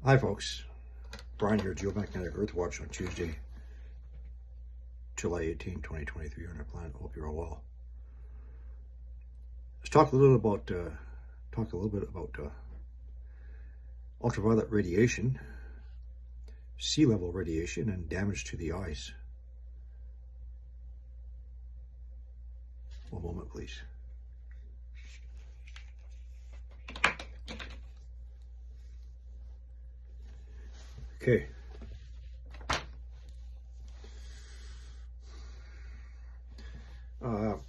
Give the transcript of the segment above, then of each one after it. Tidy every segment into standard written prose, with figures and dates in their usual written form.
Hi folks, Brian here, Geomagnetic Earth Watch on Tuesday, July 18, 2023 on our planet. Hope you're all well. Let's talk a little bit about ultraviolet radiation, sea level radiation, and damage to the eyes. One moment, please. Okay.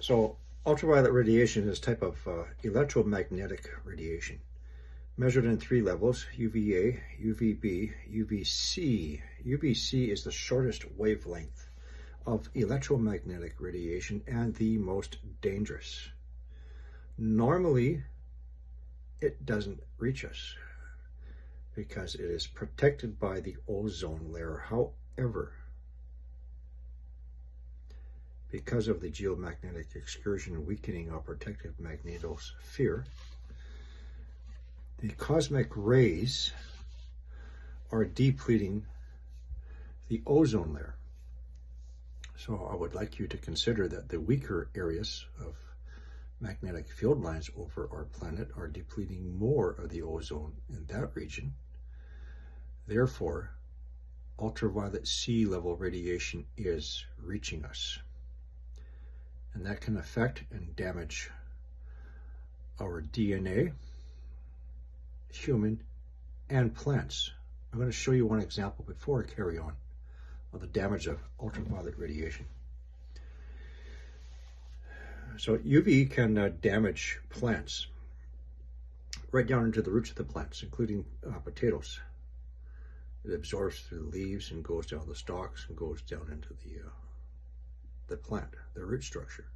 So ultraviolet radiation is a type of electromagnetic radiation measured in three levels: UVA, UVB, UVC. UVC is the shortest wavelength of electromagnetic radiation and the most dangerous. Normally, it doesn't reach us because it is protected by the ozone layer. However, because of the geomagnetic excursion weakening our protective magnetosphere, the cosmic rays are depleting the ozone layer. So I would like you to consider that the weaker areas of magnetic field lines over our planet are depleting more of the ozone in that region. Therefore, ultraviolet sea level radiation is reaching us. And that can affect and damage our DNA, human, and plants. I'm going to show you one example before I carry on of the damage of ultraviolet radiation. So UV can damage plants right down into the roots of the plants, including potatoes. It absorbs through the leaves and goes down the stalks and goes down into the plant, the root structure.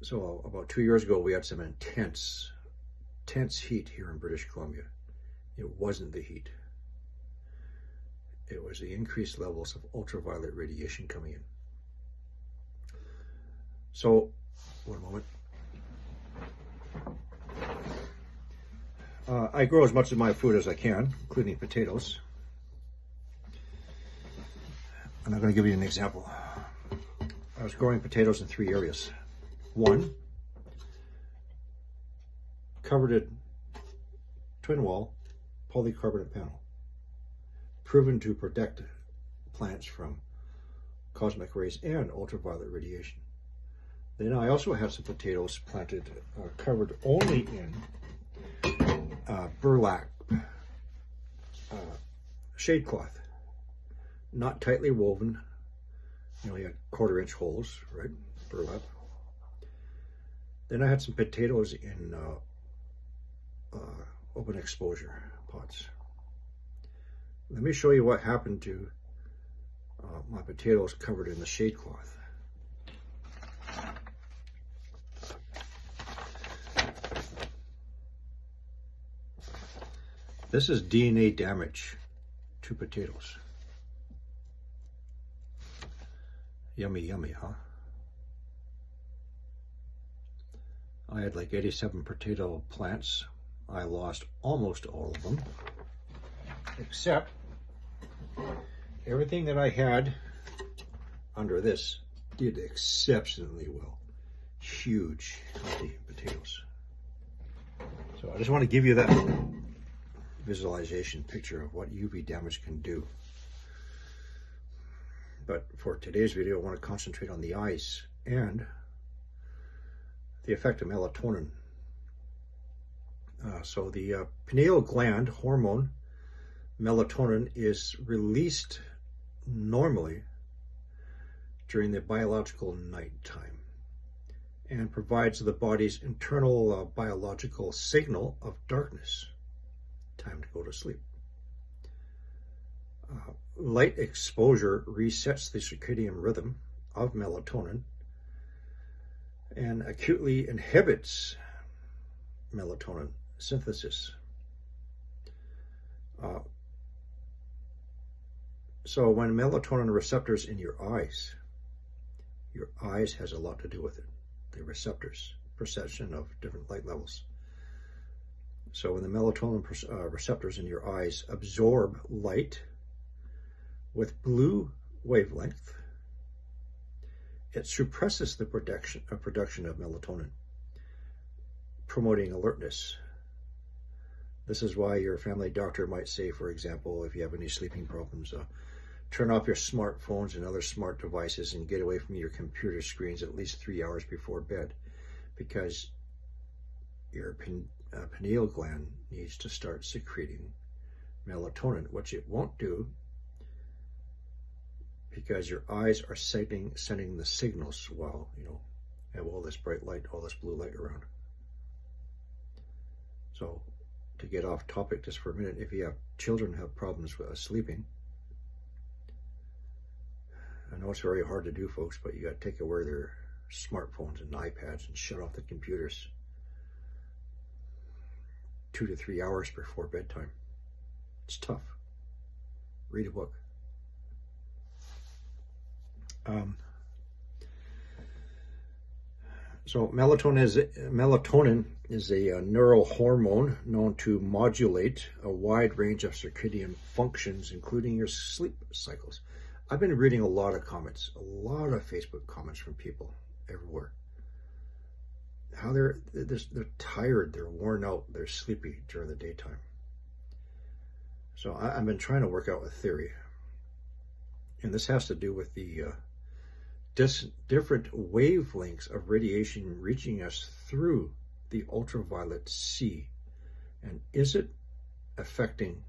So about 2 years ago, we had some intense heat here in British Columbia. It wasn't the heat. It was the increased levels of ultraviolet radiation coming in. So, one moment. I grow as much of my food as I can, including potatoes. And I'm going to give you an example. I was growing potatoes in three areas. One, covered twin wall polycarbonate panel, proven to protect plants from cosmic rays and ultraviolet radiation. Then I also have some potatoes planted, covered only in burlap shade cloth, not tightly woven. You only had 1/4-inch holes, right? Burlap. Then I had some potatoes in open exposure pots. Let me show you what happened to my potatoes covered in the shade cloth. This is DNA damage to potatoes. Yummy, yummy, huh? I had like 87 potato plants. I lost almost all of them, except everything that I had under this did exceptionally well. Huge, healthy potatoes. So I just want to give you that visualization picture of what UV damage can do. But for today's video, I want to concentrate on the eyes and the effect of melatonin. So the pineal gland hormone melatonin is released normally during the biological nighttime and provides the body's internal biological signal of darkness. Time to go to sleep. Light exposure resets the circadian rhythm of melatonin and acutely inhibits melatonin synthesis. So when melatonin receptors in your eyes has a lot to do with it. The receptors, perception of different light levels. So when the melatonin receptors in your eyes absorb light with blue wavelength, it suppresses the production of melatonin, promoting alertness. This is why your family doctor might say, for example, if you have any sleeping problems, turn off your smartphones and other smart devices and get away from your computer screens at least 3 hours before bed, because your pineal gland needs to start secreting melatonin, which it won't do because your eyes are sending the signals while you have all this bright light, all this blue light around. So to get off topic just for a minute, if you have children who have problems with sleeping, I know it's very hard to do, folks, but you got to take away their smartphones and iPads and shut off the computers 2 to 3 hours before bedtime. It's tough. Read a book. So melatonin is a neurohormone known to modulate a wide range of circadian functions, including your sleep cycles. I've been reading a lot of comments, a lot of Facebook comments from people everywhere. How they're tired, they're worn out, they're sleepy during the daytime. So I've been trying to work out a theory, and this has to do with the different wavelengths of radiation reaching us through the ultraviolet C, and is it affecting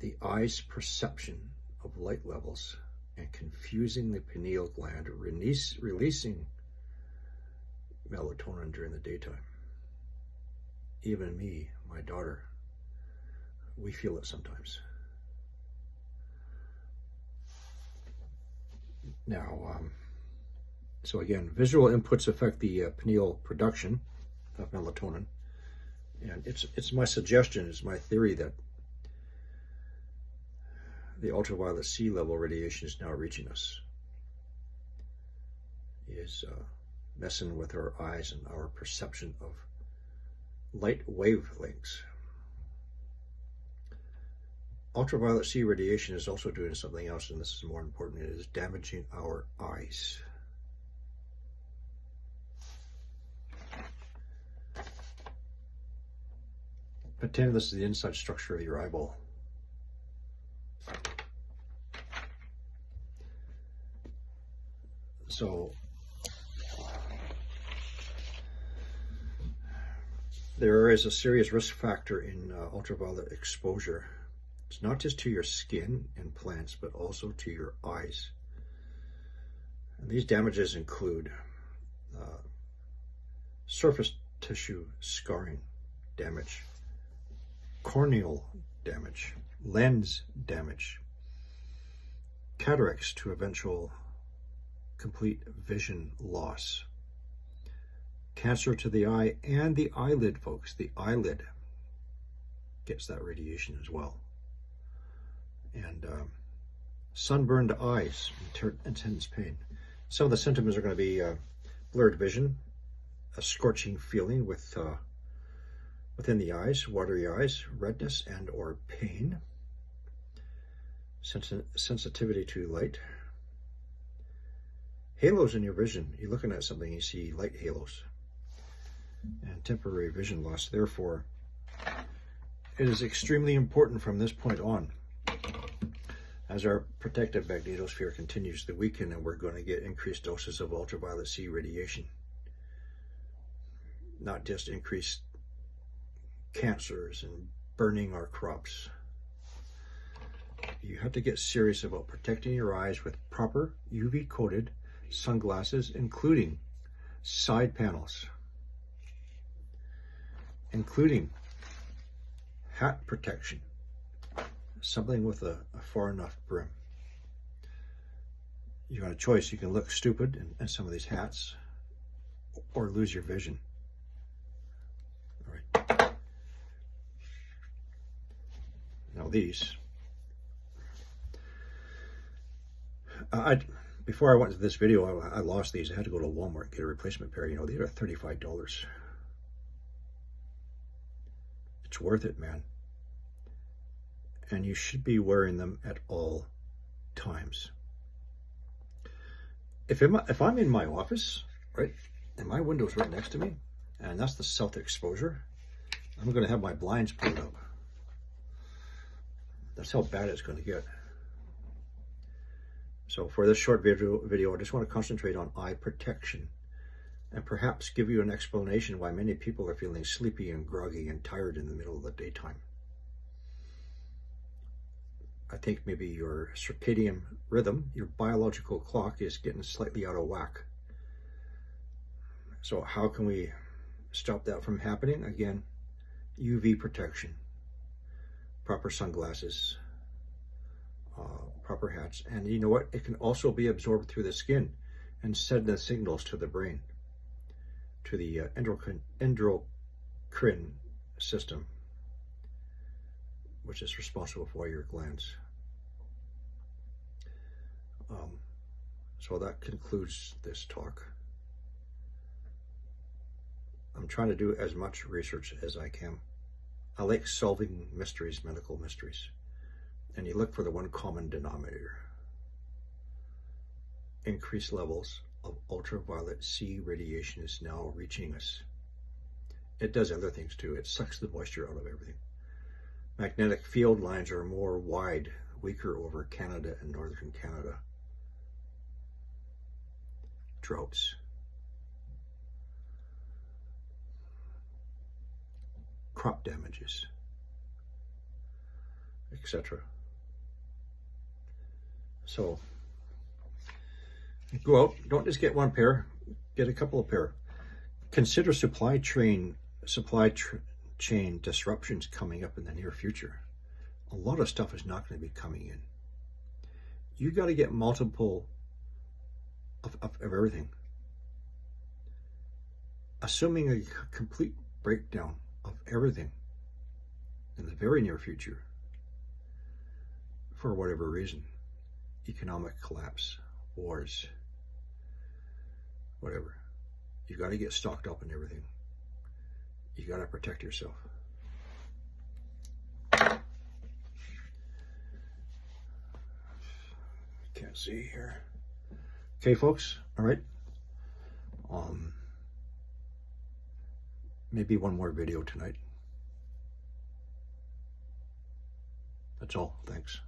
the eye's perception of light levels and confusing the pineal gland, releasing melatonin during the daytime? Even me, my daughter, we feel it sometimes. Now, so again, visual inputs affect the pineal production of melatonin, and it's my suggestion, it's my theory that the ultraviolet C level radiation is now reaching us, is messing with our eyes and our perception of light wavelengths. Ultraviolet C radiation is also doing something else, and this is more important. It is damaging our eyes. Pretend this is the inside structure of your eyeball. So there is a serious risk factor in ultraviolet exposure. It's not just to your skin and plants, but also to your eyes. And these damages include surface tissue scarring damage, corneal damage, lens damage, cataracts to eventual complete vision loss, cancer to the eye and the eyelid, folks. The eyelid gets that radiation as well. And sunburned eyes, intense pain. Some of the symptoms are going to be blurred vision, a scorching feeling within the eyes, watery eyes, redness and or pain, sensitivity to light, halos in your vision. You're looking at something, you see light halos, and temporary vision loss. Therefore, it is extremely important from this point on, as our protective magnetosphere continues to weaken and we're going to get increased doses of ultraviolet C radiation, not just increased cancers and burning our crops. You have to get serious about protecting your eyes with proper UV-coated sunglasses, including side panels, including hat protection, something with a far enough brim. You got a choice. You can look stupid in some of these hats or lose your vision. All right. Now these, before I went to this video, I lost these. I had to go to Walmart and get a replacement pair. You know, they were $35. it's worth it, man. And you should be wearing them at all times. If I'm in my office, right, and my window's right next to me, and that's the south exposure, I'm going to have my blinds pulled up. That's how bad it's going to get. So for this short video, I just want to concentrate on eye protection and perhaps give you an explanation why many people are feeling sleepy and groggy and tired in the middle of the daytime. I think maybe your circadian rhythm, your biological clock, is getting slightly out of whack. So how can we stop that from happening? Again, UV protection, proper sunglasses, proper hats. And you know what? It can also be absorbed through the skin and send the signals to the brain, to the endocrine system, which is responsible for your glands. So that concludes this talk. I'm trying to do as much research as I can. I like solving mysteries, medical mysteries. And you look for the one common denominator. Increased levels of ultraviolet C radiation is now reaching us. It does other things too. It sucks the moisture out of everything. Magnetic field lines are more wide, weaker over Canada and northern Canada. Droughts. Crop damages, etc. So go out, don't just get one pair, get a couple of pair. Consider supply chain disruptions coming up in the near future. A lot of stuff is not going to be coming in. You got to get multiple of everything. Assuming a complete breakdown of everything in the very near future, for whatever reason, economic collapse, wars, whatever, you got to get stocked up in everything. You got to protect yourself. Can't see here. Okay, folks. All right. Maybe one more video tonight. That's all. Thanks.